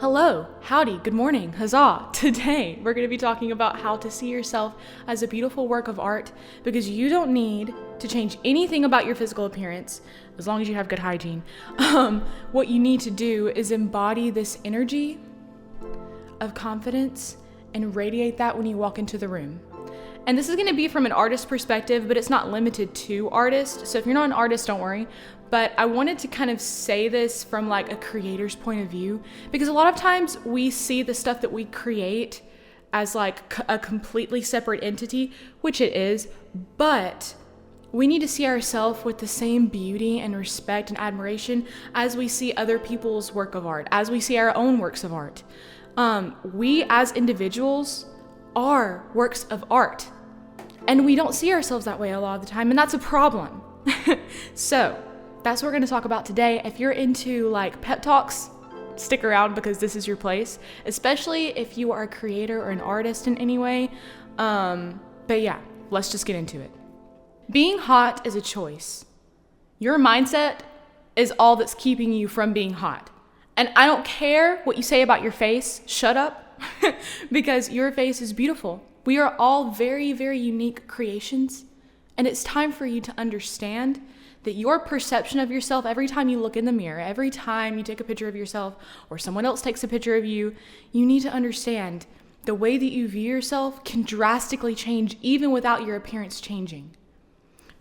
Hello, howdy, good morning, huzzah. Today, we're going to be talking about how to see yourself as a beautiful work of art because you don't need to change anything about your physical appearance as long as you have good hygiene. What you need to do is embody this energy of confidence and radiate that when you walk into the room. And this is going to be from an artist perspective, but it's not limited to artists. So if you're not an artist, don't worry. But I wanted to kind of say this from like a creator's point of view, because a lot of times we see the stuff that we create as like a completely separate entity, which it is, but we need to see ourselves with the same beauty and respect and admiration as we see other people's work of art, as we see our own works of art. We as individuals are works of art, and we don't see ourselves that way a lot of the time, and that's a problem. So that's what we're going to talk about today. If you're into like pep talks, stick around because this is your place, especially if you are a creator or an artist in any way. But yeah, let's just get into it. Being hot is a choice. Your mindset is all that's keeping you from being hot. And I don't care what you say about your face, shut up, because your face is beautiful. We are all very, very unique creations, and it's time for you to understand that your perception of yourself, every time you look in the mirror, every time you take a picture of yourself or someone else takes a picture of you, you need to understand the way that you view yourself can drastically change even without your appearance changing.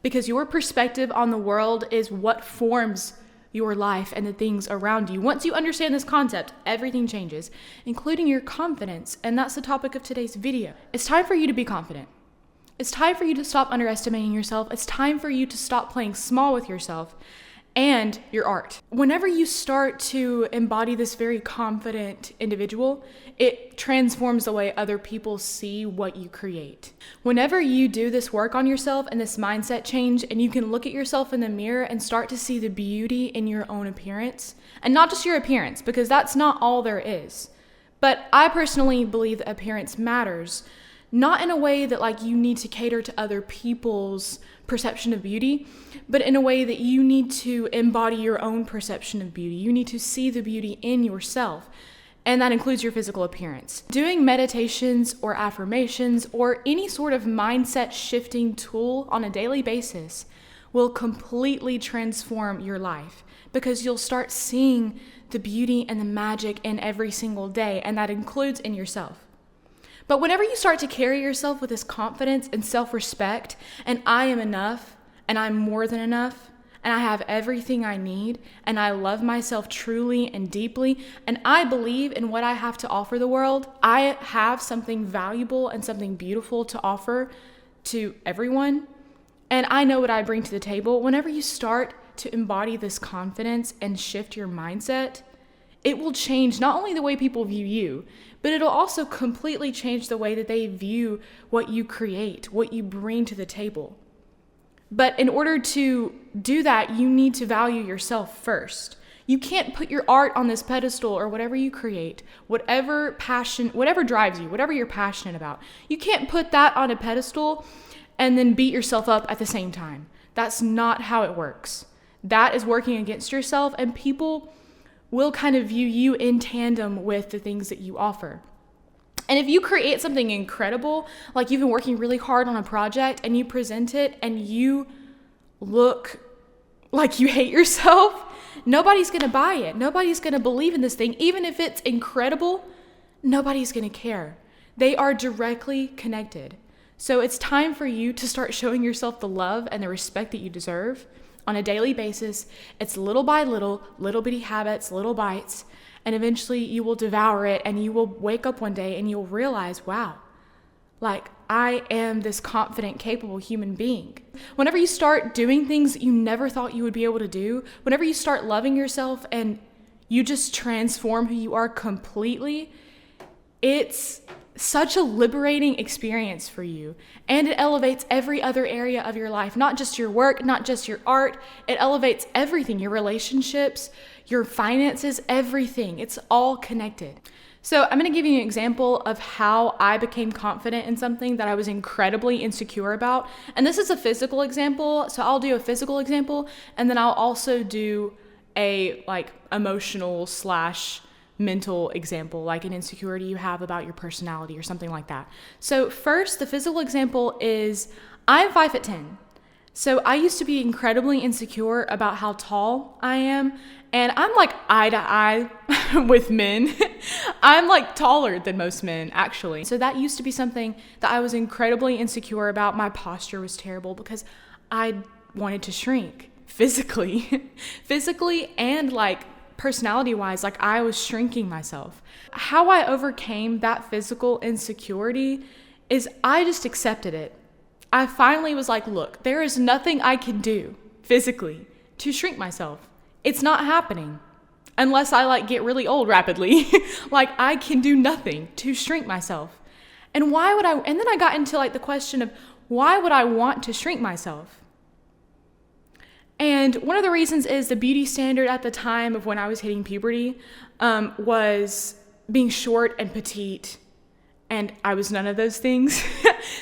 Because your perspective on the world is what forms your life and the things around you. Once you understand this concept, everything changes, including your confidence. And that's the topic of today's video. It's time for you to be confident. It's time for you to stop underestimating yourself. It's time for you to stop playing small with yourself and your art. Whenever you start to embody this very confident individual, it transforms the way other people see what you create. Whenever you do this work on yourself and this mindset change, and you can look at yourself in the mirror and start to see the beauty in your own appearance, and not just your appearance, because that's not all there is. But I personally believe that appearance matters. Not in a way that like you need to cater to other people's perception of beauty, but in a way that you need to embody your own perception of beauty. You need to see the beauty in yourself, and that includes your physical appearance. Doing meditations or affirmations or any sort of mindset shifting tool on a daily basis will completely transform your life, because you'll start seeing the beauty and the magic in every single day, and that includes in yourself. But whenever you start to carry yourself with this confidence and self-respect, and I am enough, and I'm more than enough, and I have everything I need, and I love myself truly and deeply, and I believe in what I have to offer the world, I have something valuable and something beautiful to offer to everyone, and I know what I bring to the table. Whenever you start to embody this confidence and shift your mindset, it will change not only the way people view you, but it'll also completely change the way that they view what you create, what you bring to the table. But in order to do that, you need to value yourself first. You can't put your art on this pedestal or whatever you create, whatever passion, whatever drives you, whatever you're passionate about. You can't put that on a pedestal and then beat yourself up at the same time. That's not how it works. That is working against yourself, and people will kind of view you in tandem with the things that you offer. And if you create something incredible, like you've been working really hard on a project and you present it and you look like you hate yourself, nobody's going to buy it. Nobody's going to believe in this thing. Even if it's incredible, nobody's going to care. They are directly connected. So it's time for you to start showing yourself the love and the respect that you deserve. On a daily basis. It's little by little, little bitty habits, little bites, and eventually you will devour it, and you will wake up one day and you'll realize, wow, like I am this confident, capable human being. Whenever you start doing things you never thought you would be able to do, whenever you start loving yourself and you just transform who you are completely, it's such a liberating experience for you, and it elevates every other area of your life, not just your work, not just your art. It elevates everything, your relationships, your finances, everything. It's all connected. So I'm going to give you an example of how I became confident in something that I was incredibly insecure about. And this is a physical example. So I'll do a physical example, and then I'll also do a like emotional slash mental example, like an insecurity you have about your personality or something like that. So first, the physical example is I'm 5'10". So I used to be incredibly insecure about how tall I am. And I'm like eye to eye with men. I'm like taller than most men, actually. So that used to be something that I was incredibly insecure about. My posture was terrible because I wanted to shrink physically, and like personality wise, like I was shrinking myself. How I overcame that physical insecurity is I just accepted it. I finally was like, look, there is nothing I can do physically to shrink myself. It's not happening unless I like get really old rapidly. Like I can do nothing to shrink myself. And and then I got into like the question of why would I want to shrink myself? And one of the reasons is the beauty standard at the time of when I was hitting puberty was being short and petite. And I was none of those things.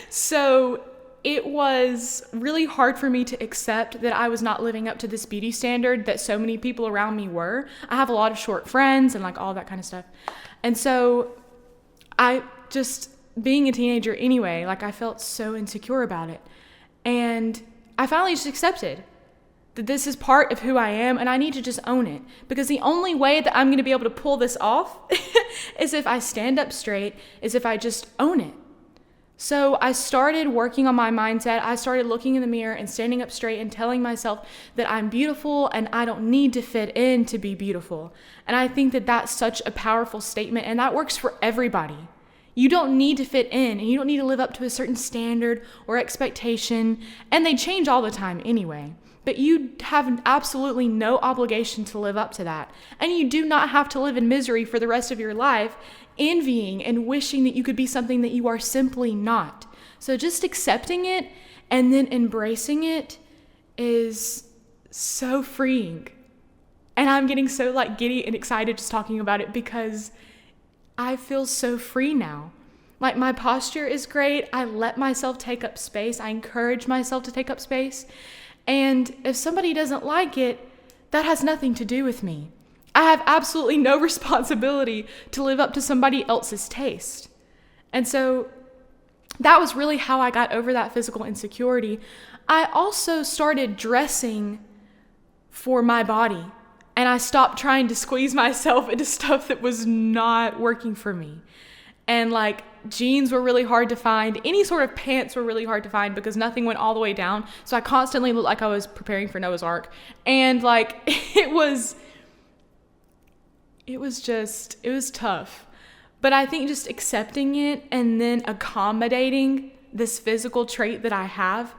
So it was really hard for me to accept that I was not living up to this beauty standard that so many people around me were. I have a lot of short friends and like all that kind of stuff. And so I just, being a teenager anyway, like I felt so insecure about it. And I finally just accepted that this is part of who I am and I need to just own it. Because the only way that I'm going to be able to pull this off is if I stand up straight, is if I just own it. So I started working on my mindset. I started looking in the mirror and standing up straight and telling myself that I'm beautiful and I don't need to fit in to be beautiful. And I think that that's such a powerful statement, and that works for everybody. You don't need to fit in, and you don't need to live up to a certain standard or expectation, and they change all the time anyway. But you have absolutely no obligation to live up to that. And you do not have to live in misery for the rest of your life, envying and wishing that you could be something that you are simply not. So just accepting it and then embracing it is so freeing. And I'm getting so like giddy and excited just talking about it because I feel so free now. Like my posture is great. I let myself take up space. I encourage myself to take up space. And if somebody doesn't like it, that has nothing to do with me. I have absolutely no responsibility to live up to somebody else's taste. And so that was really how I got over that physical insecurity. I also started dressing for my body, and I stopped trying to squeeze myself into stuff that was not working for me. And like jeans were really hard to find. Any sort of pants were really hard to find because nothing went all the way down. So I constantly looked like I was preparing for Noah's Ark. And like it was tough. But I think just accepting it and then accommodating this physical trait that I have,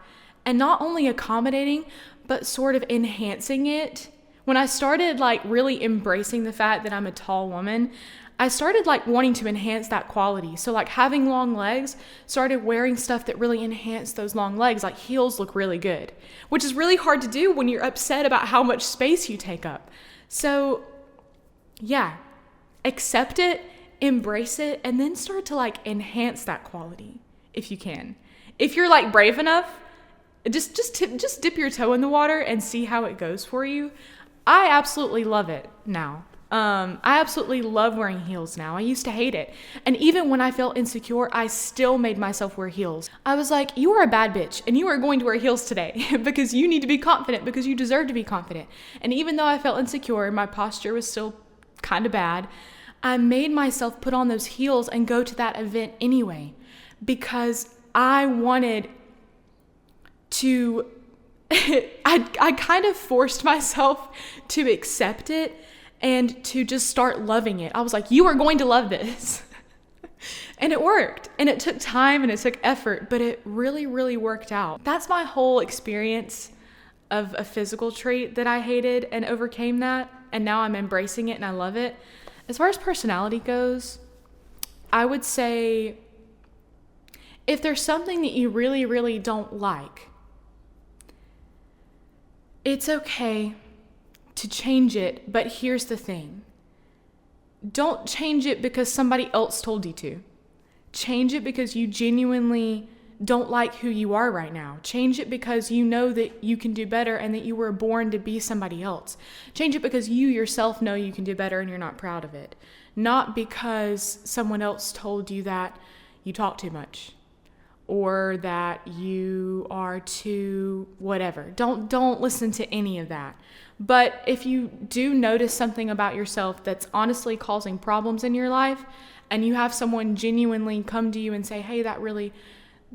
and not only accommodating, but sort of enhancing it. When I started like really embracing the fact that I'm a tall woman, I started like wanting to enhance that quality. So like having long legs, started wearing stuff that really enhanced those long legs. Like heels look really good, which is really hard to do when you're upset about how much space you take up. So yeah, accept it, embrace it, and then start to like enhance that quality if you can. If you're like brave enough, just dip your toe in the water and see how it goes for you. I absolutely love it now. I absolutely love wearing heels now. I used to hate it. And even when I felt insecure, I still made myself wear heels. I was like, you are a bad bitch and you are going to wear heels today because you need to be confident, because you deserve to be confident. And even though I felt insecure, my posture was still kind of bad, I made myself put on those heels and go to that event anyway because I wanted to, I kind of forced myself to accept it and to just start loving it. I was like, you are going to love this. And it worked. And it took time and it took effort, but it really, really worked out. That's my whole experience of a physical trait that I hated and overcame that. And now I'm embracing it and I love it. As far as personality goes, I would say if there's something that you really, really don't like, it's okay to change it, but here's the thing. Don't change it because somebody else told you to. Change it because you genuinely don't like who you are right now. Change it because you know that you can do better and that you were born to be somebody else. Change it because you yourself know you can do better and you're not proud of it. not because someone else told you that you talk too much or that you are too whatever. Don't listen to any of that. But if you do notice something about yourself that's honestly causing problems in your life, and you have someone genuinely come to you and say, hey, that really,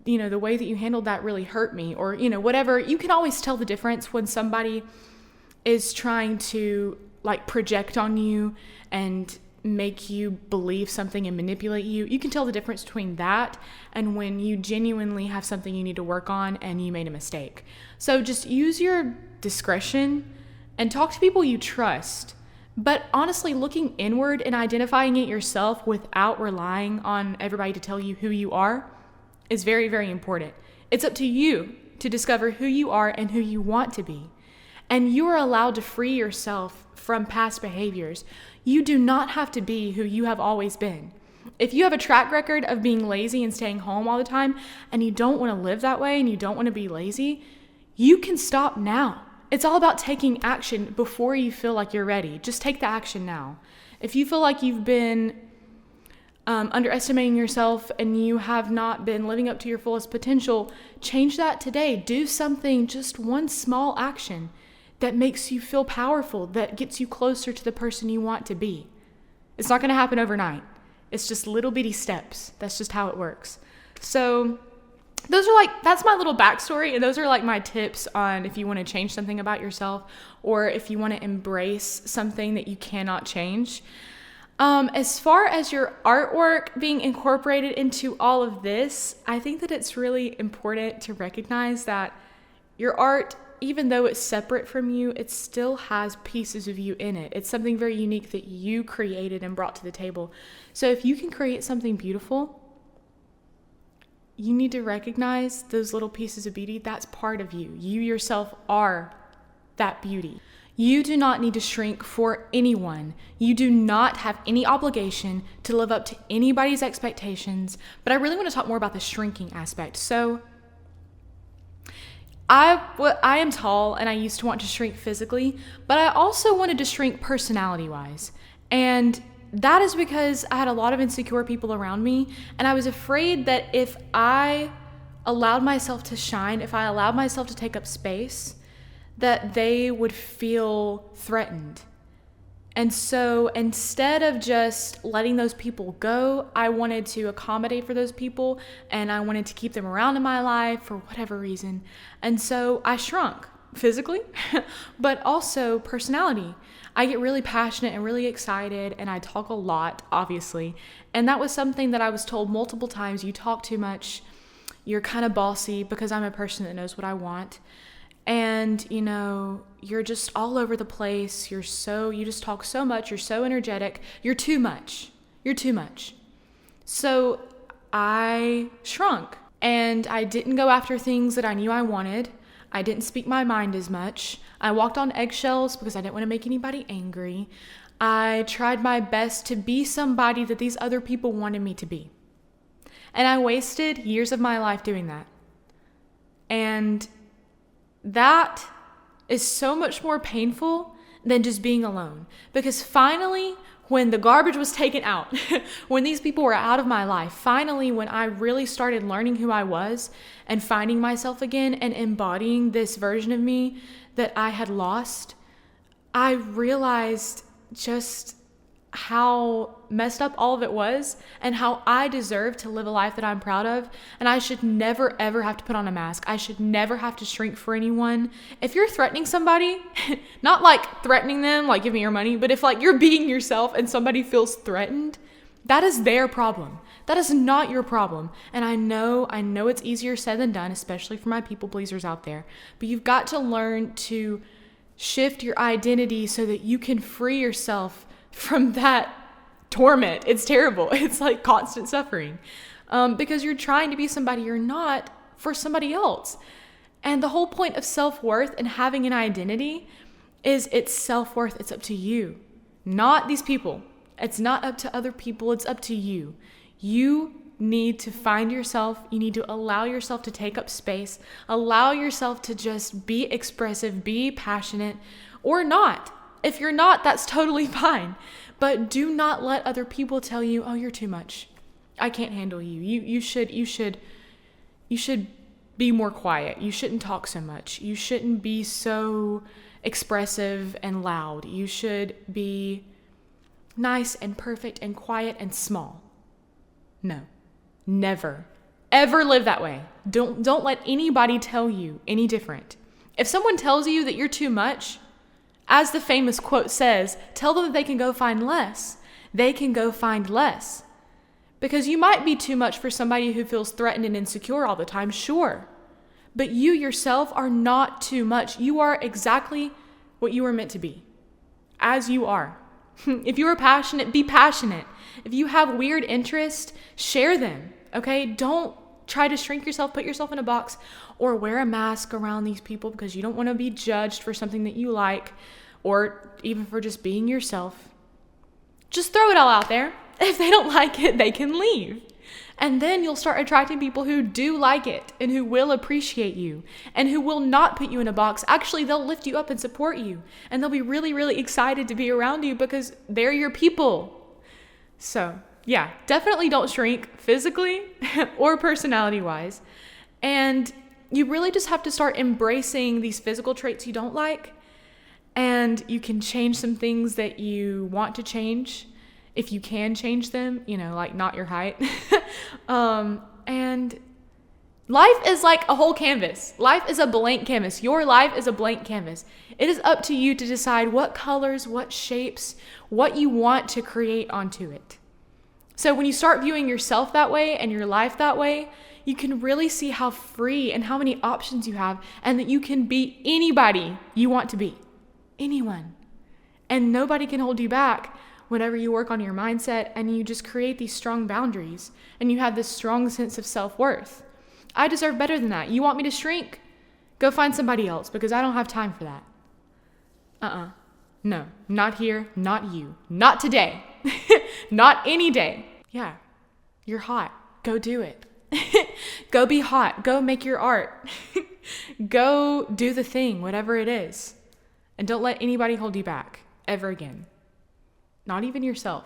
the way that you handled that really hurt me, or, whatever, you can always tell the difference when somebody is trying to like project on you and make you believe something and manipulate you. You can tell the difference between that and when you genuinely have something you need to work on and you made a mistake. So just use your discretion and talk to people you trust. But honestly, looking inward and identifying it yourself without relying on everybody to tell you who you are is very, very important. It's up to you to discover who you are and who you want to be. And you are allowed to free yourself from past behaviors. You do not have to be who you have always been. If you have a track record of being lazy and staying home all the time, and you don't want to live that way and you don't want to be lazy, you can stop now. It's all about taking action before you feel like you're ready. Just take the action now. If you feel like you've been underestimating yourself and you have not been living up to your fullest potential, change that today. Do something, just one small action that makes you feel powerful, that gets you closer to the person you want to be. It's not going to happen overnight. It's just little bitty steps. That's just how it works. So that's my little backstory, and those are like my tips on if you want to change something about yourself or if you want to embrace something that you cannot change. As far as your artwork being incorporated into all of this, I think that it's really important to recognize that your art, even though it's separate from you, it still has pieces of you in it. It's something very unique that you created and brought to the table. So if you can create something beautiful, you need to recognize those little pieces of beauty. That's part of you. You yourself are that beauty. You do not need to shrink for anyone. You do not have any obligation to live up to anybody's expectations. But I really want to talk more about the shrinking aspect. So I am tall, and I used to want to shrink physically, but I also wanted to shrink personality-wise. And that is because I had a lot of insecure people around me, and I was afraid that if I allowed myself to shine, if I allowed myself to take up space, that they would feel threatened. And so instead of just letting those people go, I wanted to accommodate for those people, and I wanted to keep them around in my life for whatever reason. And so I shrunk physically, but also personality. I get really passionate and really excited, and I talk a lot, obviously. And that was something that I was told multiple times: you talk too much, you're kind of bossy, because I'm a person that knows what I want. And, you're just all over the place. You just talk so much. You're so energetic. You're too much. So I shrunk, and I didn't go after things that I knew I wanted. I didn't speak my mind as much. I walked on eggshells because I didn't want to make anybody angry. I tried my best to be somebody that these other people wanted me to be. And I wasted years of my life doing that. And that is so much more painful than just being alone. Because finally, when the garbage was taken out, when these people were out of my life, finally, when I really started learning who I was and finding myself again and embodying this version of me that I had lost, I realized just how messed up all of it was and how I deserve to live a life that I'm proud of. And I should never, ever have to put on a mask. I should never have to shrink for anyone. If you're threatening somebody, not like threatening them, like give me your money, but if like you're being yourself and somebody feels threatened, that is their problem. That is not your problem. And I know it's easier said than done, especially for my people pleasers out there, but you've got to learn to shift your identity so that you can free yourself from that torment. It's terrible. It's like constant suffering because you're trying to be somebody you're not for somebody else. And the whole point of self-worth and having an identity is it's self-worth. It's up to you, not these people. It's not up to other people. It's up to you. You need to find yourself. You need to allow yourself to take up space. Allow yourself to just be expressive, be passionate, or not. If you're not, that's totally fine. But do not let other people tell you, oh, you're too much. I can't handle you. You should be more quiet. You shouldn't talk so much. You shouldn't be so expressive and loud. You should be nice and perfect and quiet and small. No, never, ever live that way. Don't let anybody tell you any different. If someone tells you that you're too much, as the famous quote says, tell them that they can go find less. They can go find less. Because you might be too much for somebody who feels threatened and insecure all the time, sure. But you yourself are not too much. You are exactly what you were meant to be, as you are. If you are passionate, be passionate. If you have weird interests, share them, okay? Don't try to shrink yourself, put yourself in a box, or wear a mask around these people because you don't want to be judged for something that you like, or even for just being yourself. Just throw it all out there. If they don't like it, they can leave. And then you'll start attracting people who do like it and who will appreciate you and who will not put you in a box. Actually, they'll lift you up and support you. And they'll be really, really excited to be around you because they're your people. So, yeah, definitely don't shrink physically or personality-wise. And you really just have to start embracing these physical traits you don't like. And you can change some things that you want to change if you can change them, like not your height. And life is like a whole canvas. Life is a blank canvas. Your life is a blank canvas. It is up to you to decide what colors, what shapes, what you want to create onto it. So when you start viewing yourself that way and your life that way, you can really see how free and how many options you have, and that you can be anybody you want to be. Anyone. And nobody can hold you back whenever you work on your mindset and you just create these strong boundaries and you have this strong sense of self-worth. I deserve better than that. You want me to shrink? Go find somebody else because I don't have time for that. No, not here, not you, not today, not any day. Yeah, you're hot. Go do it. Go be hot. Go make your art. Go do the thing, whatever it is. And don't let anybody hold you back ever again. Not even yourself.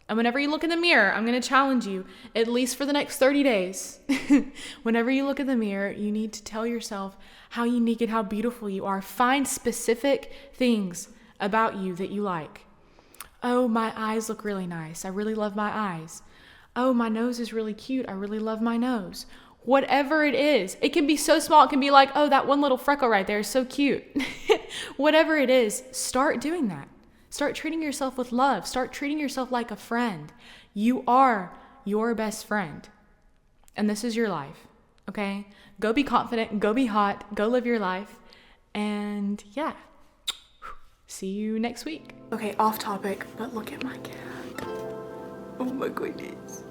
And whenever you look in the mirror, I'm going to challenge you, at least for the next 30 days. Whenever you look in the mirror, you need to tell yourself how unique and how beautiful you are. Find specific things about you that you like. Oh, my eyes look really nice. I really love my eyes. Oh, my nose is really cute. I really love my nose. Whatever it is, it can be so small. It can be like, oh, that one little freckle right there is so cute. Whatever it is, start doing that. Start treating yourself with love. Start treating yourself like a friend. You are your best friend. And this is your life, okay? Go be confident. Go be hot. Go live your life. And yeah, see you next week. Okay, off topic, but look at my cat. Oh my goodness.